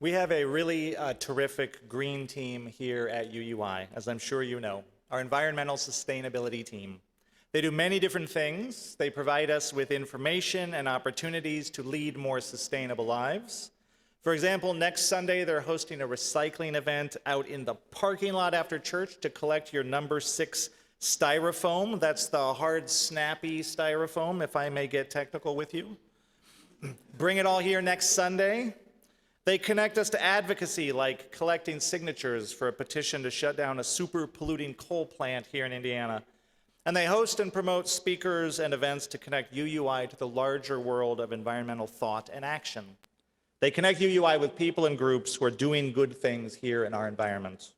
We have a really terrific green team here at UUI, as I'm sure you know, our environmental sustainability team. They do many different things. They provide us with information and opportunities to lead more sustainable lives. For example, next Sunday, they're hosting a recycling event out in the parking lot after church to collect your number 6 styrofoam. That's the hard, snappy styrofoam, if I may get technical with you. Bring it all here next Sunday. They connect us to advocacy, like collecting signatures for a petition to shut down a super polluting coal plant here in Indiana. And they host and promote speakers and events to connect UUI to the larger world of environmental thought and action. They connect UUI with people and groups who are doing good things here in our environment.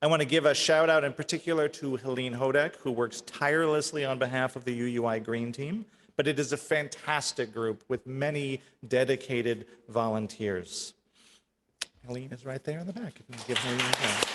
I want to give a shout out in particular to Helene Hodek, who works tirelessly on behalf of the UUI Green Team, but it is a fantastic group with many dedicated volunteers. Helene is right there in the back. You can give her a hand.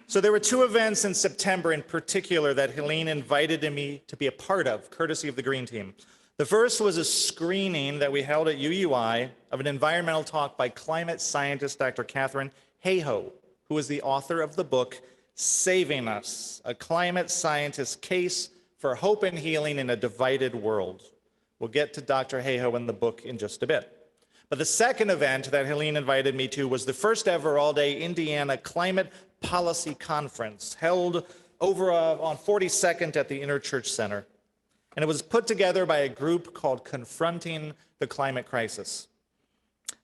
So there were 2 events in September in particular that Helene invited me to be a part of, courtesy of the Green Team. The first was a screening that we held at UUI of an environmental talk by climate scientist Dr. Katharine Hayhoe, who is the author of the book, Saving Us, a climate scientist's case for hope and healing in a divided world. We'll get to Dr. Hayhoe in the book in just a bit. But the second event that Helene invited me to was the first ever all-day Indiana Climate Policy Conference held over on 42nd at the Interchurch Center. And it was put together by a group called Confronting the Climate Crisis.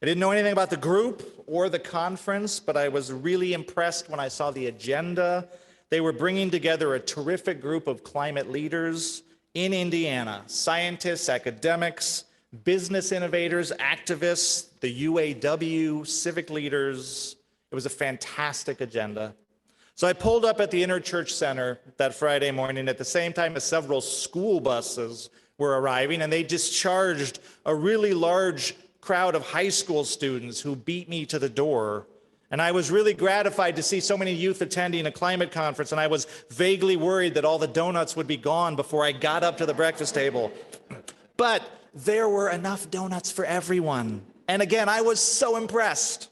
I didn't know anything about the group or the conference, but I was really impressed when I saw the agenda. They were bringing together a terrific group of climate leaders in Indiana, scientists, academics, business innovators, activists, the UAW, civic leaders. It was a fantastic agenda. So I pulled up at the Interchurch Center that Friday morning at the same time as several school buses were arriving, and they discharged a really large crowd of high school students who beat me to the door. And I was really gratified to see so many youth attending a climate conference, and I was vaguely worried that all the donuts would be gone before I got up to the breakfast table. But there were enough donuts for everyone. And again, I was so impressed.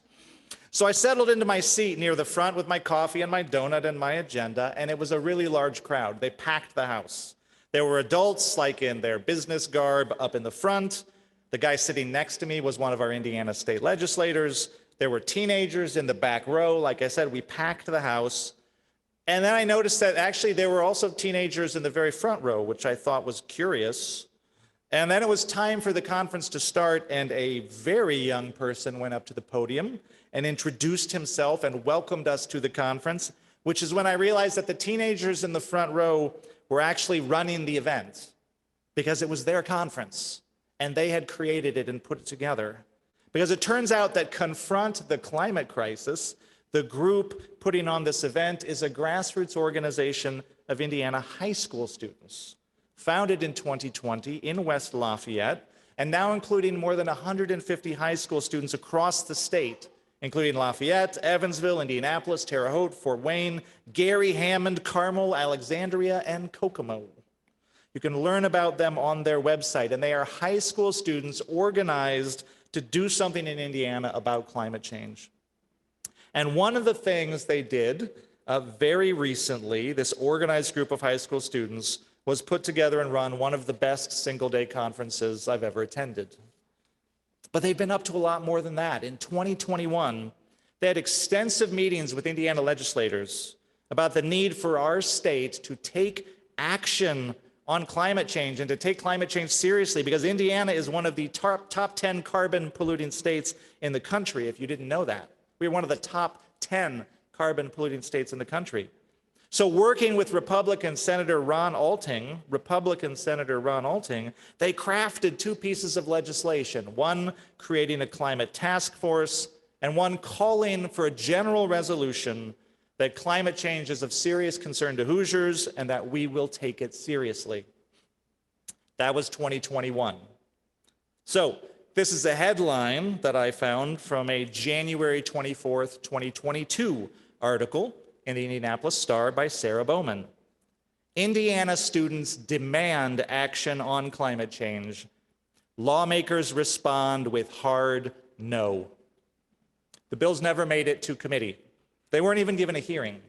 So I settled into my seat near the front with my coffee and my donut and my agenda, and it was a really large crowd. They packed the house. There were adults, like in their business garb, up in the front. The guy sitting next to me was one of our Indiana state legislators. There were teenagers in the back row. Like I said, we packed the house. And then I noticed that actually there were also teenagers in the very front row, which I thought was curious. And then it was time for the conference to start, and a very young person went up to the podium and introduced himself and welcomed us to the conference, which is when I realized that the teenagers in the front row were actually running the event because it was their conference. And they had created it and put it together. Because it turns out that Confront the Climate Crisis, the group putting on this event, is a grassroots organization of Indiana high school students, founded in 2020 in West Lafayette, and now including more than 150 high school students across the state, including Lafayette, Evansville, Indianapolis, Terre Haute, Fort Wayne, Gary, Hammond, Carmel, Alexandria, and Kokomo. You can learn about them on their website, and they are high school students organized to do something in Indiana about climate change. And one of the things they did very recently, this organized group of high school students, was put together and run one of the best single-day conferences I've ever attended. But they've been up to a lot more than that. In 2021, they had extensive meetings with Indiana legislators about the need for our state to take action on climate change and to take climate change seriously, because Indiana is one of the top 10 carbon polluting states in the country, if you didn't know that. We're one of the top 10 carbon polluting states in the country. So working with Republican Senator Ron Alting, they crafted 2 pieces of legislation, one creating a climate task force and one calling for a general resolution that climate change is of serious concern to Hoosiers and that we will take it seriously. That was 2021. So this is a headline that I found from a January 24th, 2022 article in the Indianapolis Star by Sarah Bowman. Indiana students demand action on climate change. Lawmakers respond with hard no. The bills never made it to committee. They weren't even given a hearing.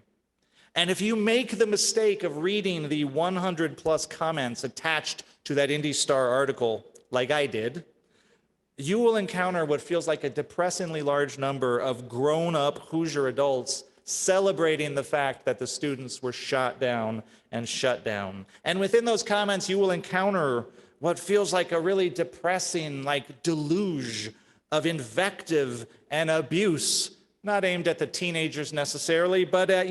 And if you make the mistake of reading the 100+ comments attached to that Indy Star article, like I did, you will encounter what feels like a depressingly large number of grown-up Hoosier adults celebrating the fact that the students were shot down and shut down. And within those comments, you will encounter what feels like a really depressing, like, deluge of invective and abuse, not aimed at the teenagers necessarily, but at,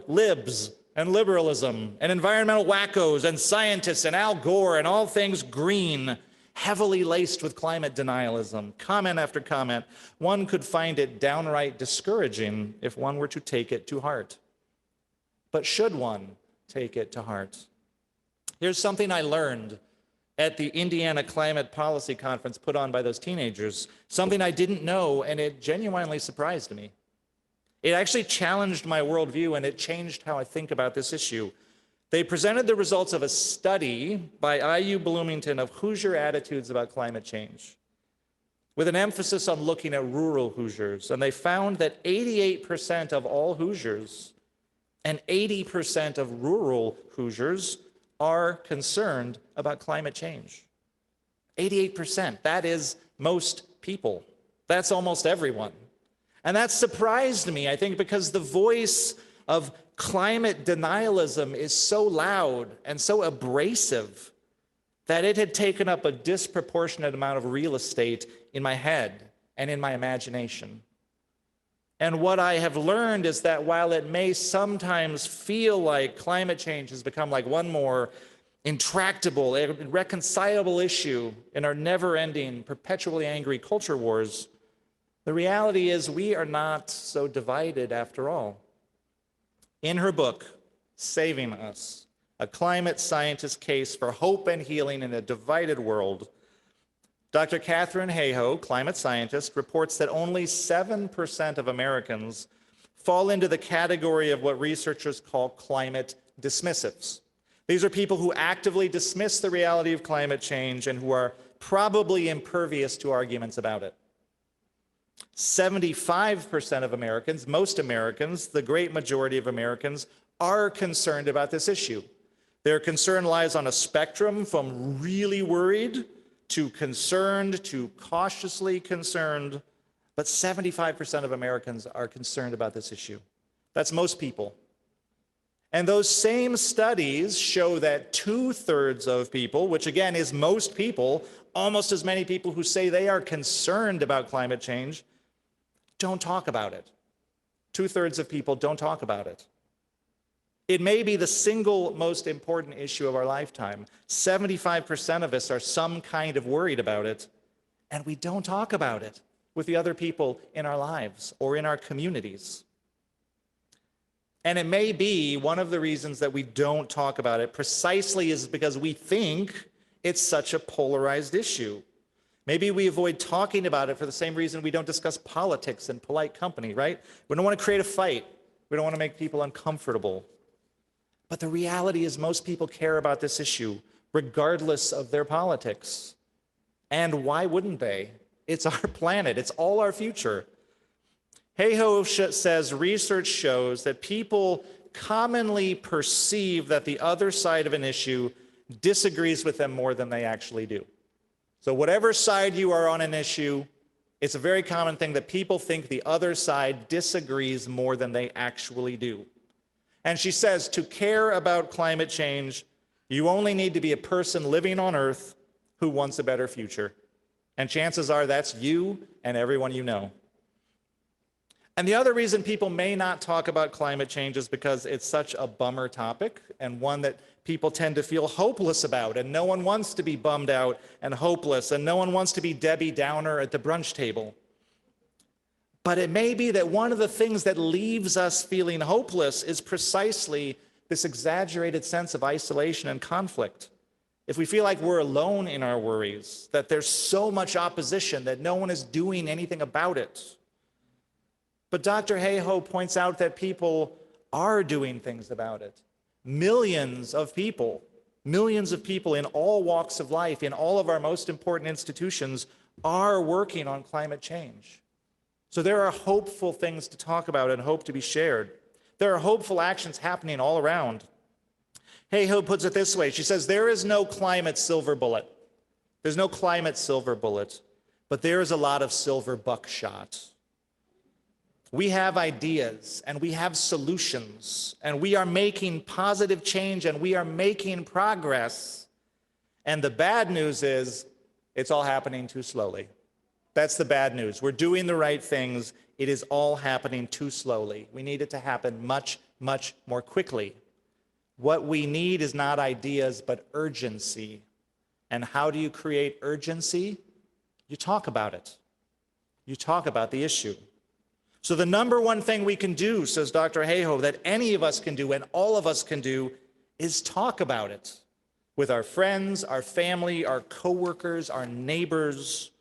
libs and liberalism and environmental wackos and scientists and Al Gore and all things green, heavily laced with climate denialism. Comment after comment. One could find it downright discouraging if one were to take it to heart. But should one take it to heart? Here's something I learned at the Indiana Climate Policy Conference put on by those teenagers, something I didn't know, and it genuinely surprised me. It actually challenged my worldview, and it changed how I think about this issue. They presented the results of a study by IU Bloomington of Hoosier attitudes about climate change, with an emphasis on looking at rural Hoosiers. And they found that 88% of all Hoosiers and 80% of rural Hoosiers are concerned about climate change. 88%, that is most people. That's almost everyone. And that surprised me, I think, because the voice of climate denialism is so loud and so abrasive that it had taken up a disproportionate amount of real estate in my head and in my imagination. And what I have learned is that while it may sometimes feel like climate change has become like one more intractable, irreconcilable issue in our never-ending, perpetually angry culture wars, the reality is we are not so divided after all. In her book, Saving Us, A Climate Scientist's Case for Hope and Healing in a Divided World, Dr. Katharine Hayhoe, climate scientist, reports that only 7% of Americans fall into the category of what researchers call climate dismissives. These are people who actively dismiss the reality of climate change and who are probably impervious to arguments about it. 75% of Americans, most Americans, the great majority of Americans, are concerned about this issue. Their concern lies on a spectrum from really worried to concerned to cautiously concerned, but 75% of Americans are concerned about this issue. That's most people. And those same studies show that 2/3 of people, which again is most people, almost as many people who say they are concerned about climate change, don't talk about it. 2/3 of people don't talk about it. It may be the single most important issue of our lifetime. 75% of us are some kind of worried about it, and we don't talk about it with the other people in our lives or in our communities. And it may be one of the reasons that we don't talk about it precisely is because we think it's such a polarized issue. Maybe we avoid talking about it for the same reason we don't discuss politics in polite company, right? We don't want to create a fight. We don't want to make people uncomfortable. But the reality is most people care about this issue, regardless of their politics. And why wouldn't they? It's our planet. It's all our future. Hayhoe says research shows that people commonly perceive that the other side of an issue disagrees with them more than they actually do. So whatever side you are on an issue, it's a very common thing that people think the other side disagrees more than they actually do. And she says, to care about climate change, you only need to be a person living on Earth who wants a better future. And chances are that's you and everyone you know. And the other reason people may not talk about climate change is because it's such a bummer topic and one that people tend to feel hopeless about. And no one wants to be bummed out and hopeless, and no one wants to be Debbie Downer at the brunch table. But it may be that one of the things that leaves us feeling hopeless is precisely this exaggerated sense of isolation and conflict. If we feel like we're alone in our worries, that there's so much opposition that no one is doing anything about it. But Dr. Hayhoe points out that people are doing things about it. millions of people in all walks of life, in all of our most important institutions, are working on climate change. So there are hopeful things to talk about and hope to be shared. There are hopeful actions happening all around. Hayhoe puts it this way. She says, there is no climate silver bullet. There's no climate silver bullet, but there is a lot of silver buckshot. We have ideas and we have solutions and we are making positive change and we are making progress. And the bad news is it's all happening too slowly. That's the bad news. We're doing the right things. It is all happening too slowly. We need it to happen much, much more quickly. What we need is not ideas, but urgency. And how do you create urgency? You talk about it. You talk about the issue. So the number one thing we can do, says Dr. Hayhoe, that any of us can do and all of us can do is talk about it with our friends, our family, our coworkers, our neighbors.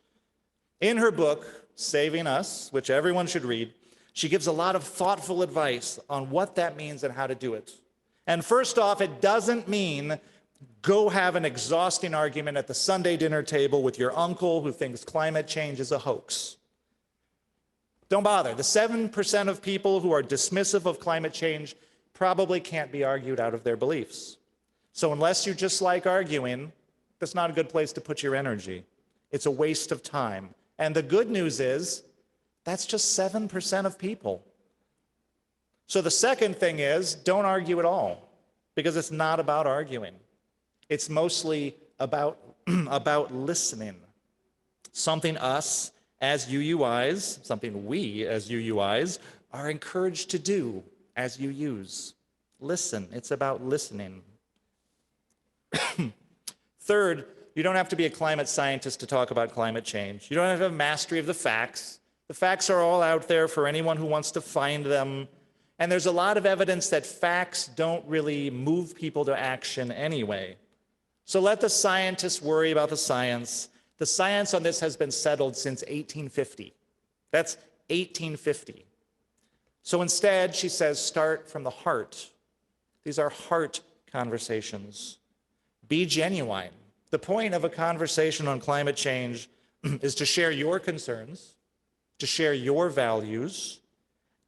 In her book, Saving Us, which everyone should read, she gives a lot of thoughtful advice on what that means and how to do it. And first off, it doesn't mean go have an exhausting argument at the Sunday dinner table with your uncle who thinks climate change is a hoax. Don't bother. The 7% of people who are dismissive of climate change probably can't be argued out of their beliefs. So unless you just like arguing, that's not a good place to put your energy. It's a waste of time. And the good news is that's just 7% of people. So the second thing is don't argue at all, because it's not about arguing. It's mostly about, about listening. Something us as UUIs, something we as UUIs are encouraged to do as UUs. Listen. It's about listening. Third, you don't have to be a climate scientist to talk about climate change. You don't have to have mastery of the facts. The facts are all out there for anyone who wants to find them. And there's a lot of evidence that facts don't really move people to action anyway. So let the scientists worry about the science. The science on this has been settled since 1850. That's 1850. So instead, she says, start from the heart. These are heart conversations. Be genuine. The point of a conversation on climate change is to share your concerns, to share your values,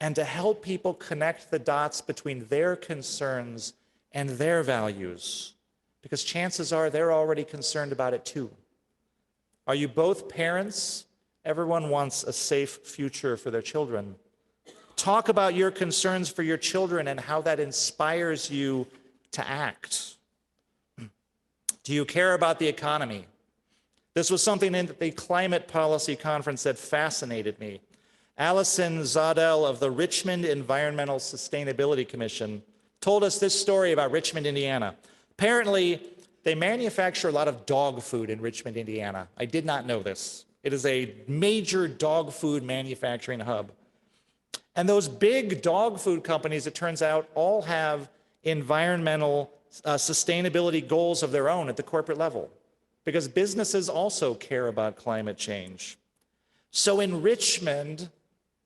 and to help people connect the dots between their concerns and their values. Because chances are they're already concerned about it too. Are you both parents? Everyone wants a safe future for their children. Talk about your concerns for your children and how that inspires you to act. Do you care about the economy? This was something in the climate policy conference that fascinated me. Allison Zadell of the Richmond Environmental Sustainability Commission told us this story about Richmond, Indiana. Apparently, they manufacture a lot of dog food in Richmond, Indiana. I did not know this. It is a major dog food manufacturing hub. And those big dog food companies, it turns out, all have environmental sustainability goals of their own at the corporate level, because businesses also care about climate change. So in Richmond,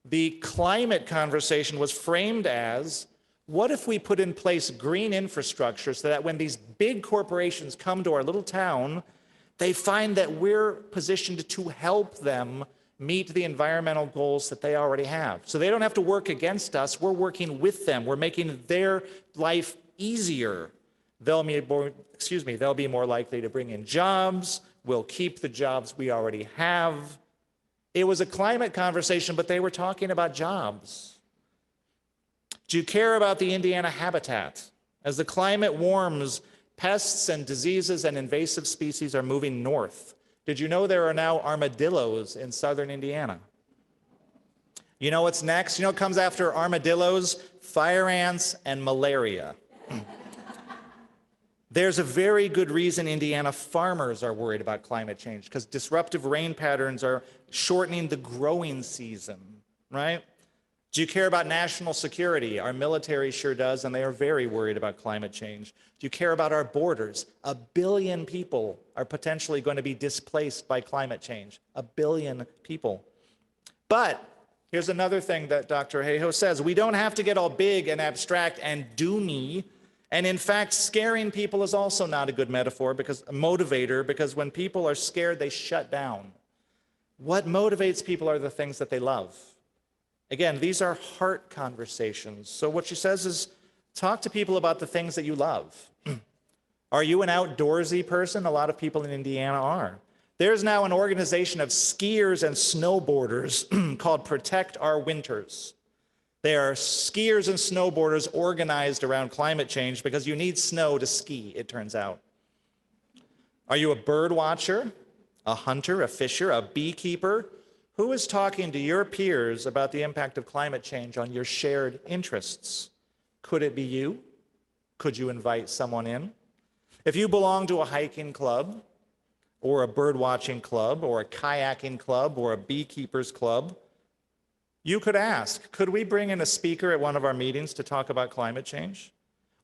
the climate conversation was framed as, what if we put in place green infrastructure so that when these big corporations come to our little town, they find that we're positioned to help them meet the environmental goals that they already have. So they don't have to work against us, we're working with them. We're making their life easier. They'll be more likely to bring in jobs. We'll keep the jobs we already have. It was a climate conversation, but they were talking about jobs. Do you care about the Indiana habitat? As the climate warms, pests and diseases and invasive species are moving north. Did you know there are now armadillos in southern Indiana? You know what's next? You know what comes after armadillos? Fire ants and malaria. There's a very good reason Indiana farmers are worried about climate change, because disruptive rain patterns are shortening the growing season, right? Do you care about national security? Our military sure does, and they are very worried about climate change. Do you care about our borders? 1 billion people are potentially going to be displaced by climate change. 1 billion people. But here's another thing that Dr. Hayhoe says. We don't have to get all big and abstract and doomy And in fact, scaring people is also not a good metaphor, because a motivator, because when people are scared, they shut down. What motivates people are the things that they love. Again, these are heart conversations. So what she says is, talk to people about the things that you love. Are you an outdoorsy person? A lot of people in Indiana are. There's now an organization of skiers and snowboarders called Protect Our Winters. They are skiers and snowboarders organized around climate change because you need snow to ski, it turns out. Are you a bird watcher, a hunter, a fisher, a beekeeper? Who is talking to your peers about the impact of climate change on your shared interests? Could it be you? Could you invite someone in? If you belong to a hiking club, or a bird watching club, or a kayaking club, or a beekeepers club, you could ask, could we bring in a speaker at one of our meetings to talk about climate change?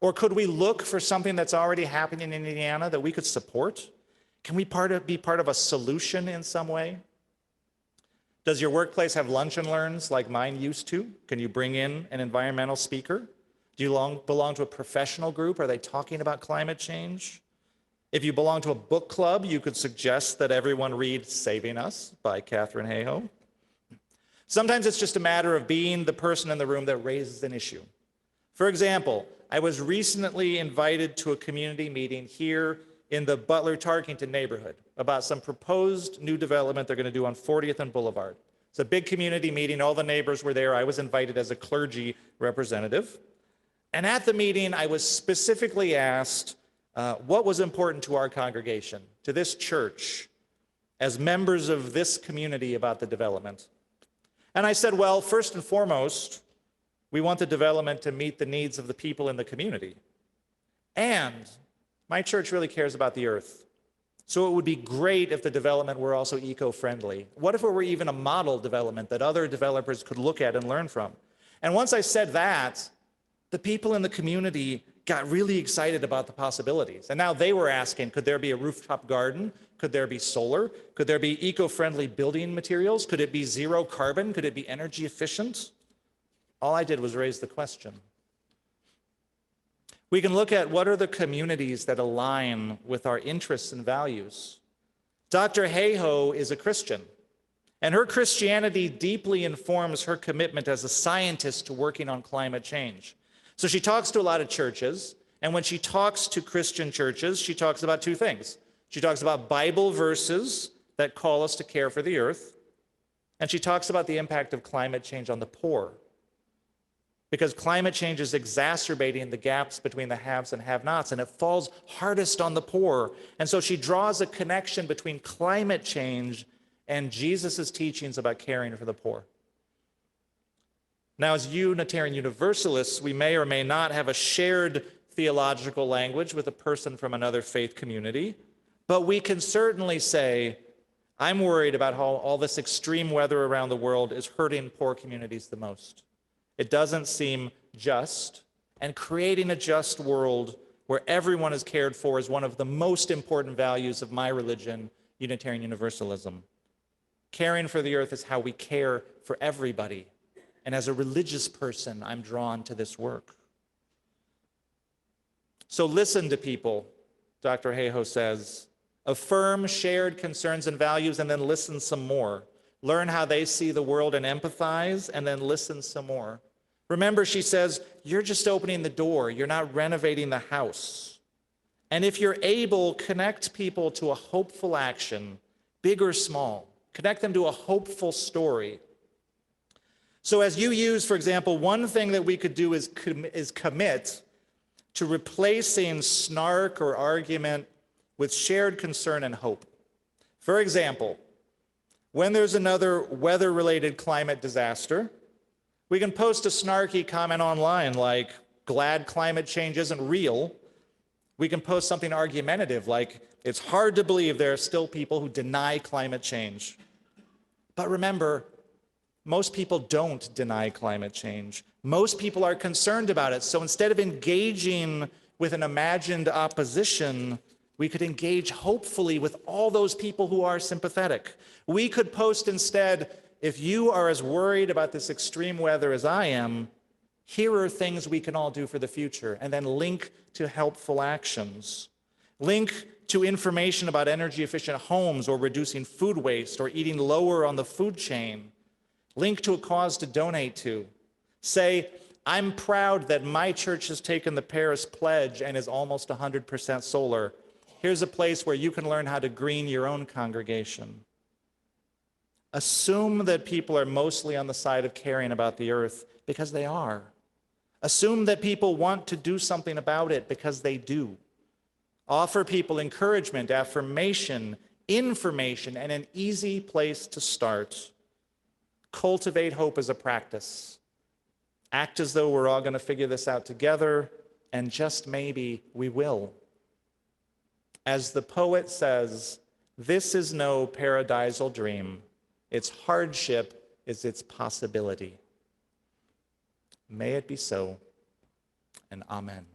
Or could we look for something that's already happening in Indiana that we could support? Can we be part of a solution in some way? Does your workplace have lunch and learns like mine used to? Can you bring in an environmental speaker? Do you belong to a professional group? Are they talking about climate change? If you belong to a book club, you could suggest that everyone read Saving Us by Katharine Hayhoe. Sometimes it's just a matter of being the person in the room that raises an issue. For example, I was recently invited to a community meeting here in the Butler-Tarkington neighborhood about some proposed new development they're going to do on 40th and Boulevard. It's a big community meeting. All the neighbors were there. I was invited as a clergy representative. And at the meeting, I was specifically asked what was important to our congregation, to this church, as members of this community about the development. And I said, well, first and foremost, we want the development to meet the needs of the people in the community. And my church really cares about the earth. So it would be great if the development were also eco-friendly. What if it were even a model development that other developers could look at and learn from? And once I said that, the people in the community got really excited about the possibilities. And now they were asking, could there be a rooftop garden? Could there be solar? Could there be eco-friendly building materials? Could it be zero carbon? Could it be energy efficient? All I did was raise the question. We can look at what are the communities that align with our interests and values. Dr. Hayhoe is a Christian, and her Christianity deeply informs her commitment as a scientist to working on climate change. So she talks to a lot of churches, and when she talks to Christian churches, she talks about two things. She talks about Bible verses that call us to care for the earth, and she talks about the impact of climate change on the poor. Because climate change is exacerbating the gaps between the haves and have-nots, and it falls hardest on the poor. And so she draws a connection between climate change and Jesus' teachings about caring for the poor. Now, as Unitarian Universalists, we may or may not have a shared theological language with a person from another faith community, but we can certainly say, I'm worried about how all this extreme weather around the world is hurting poor communities the most. It doesn't seem just, and creating a just world where everyone is cared for is one of the most important values of my religion, Unitarian Universalism. Caring for the earth is how we care for everybody. And as a religious person, I'm drawn to this work. So listen to people, Dr. Hayhoe says. Affirm shared concerns and values, and then listen some more. Learn how they see the world and empathize, and then listen some more. Remember, she says, you're just opening the door. You're not renovating the house. And if you're able, connect people to a hopeful action, big or small. Connect them to a hopeful story. So as you use, for example, one thing that we could do is commit to replacing snark or argument with shared concern and hope. For example, when there's another weather-related climate disaster, we can post a snarky comment online like, glad climate change isn't real. We can post something argumentative like, it's hard to believe there are still people who deny climate change. But remember, most people don't deny climate change. Most people are concerned about it. So instead of engaging with an imagined opposition, we could engage hopefully with all those people who are sympathetic. We could post instead, if you are as worried about this extreme weather as I am, Here are things we can all do for the future, and then link to helpful actions. Link to information about energy-efficient homes or reducing food waste or eating lower on the food chain. Link to a cause to donate to. Say, I'm proud that my church has taken the Paris Pledge and is almost 100% solar. Here's a place where you can learn how to green your own congregation. Assume that people are mostly on the side of caring about the earth, because they are. Assume that people want to do something about it, because they do. Offer people encouragement, affirmation, information, and an easy place to start. Cultivate hope as a practice. Act as though we're all going to figure this out together, and just maybe we will. As the poet says, this is no paradisal dream. Its hardship is its possibility. May it be so, and amen.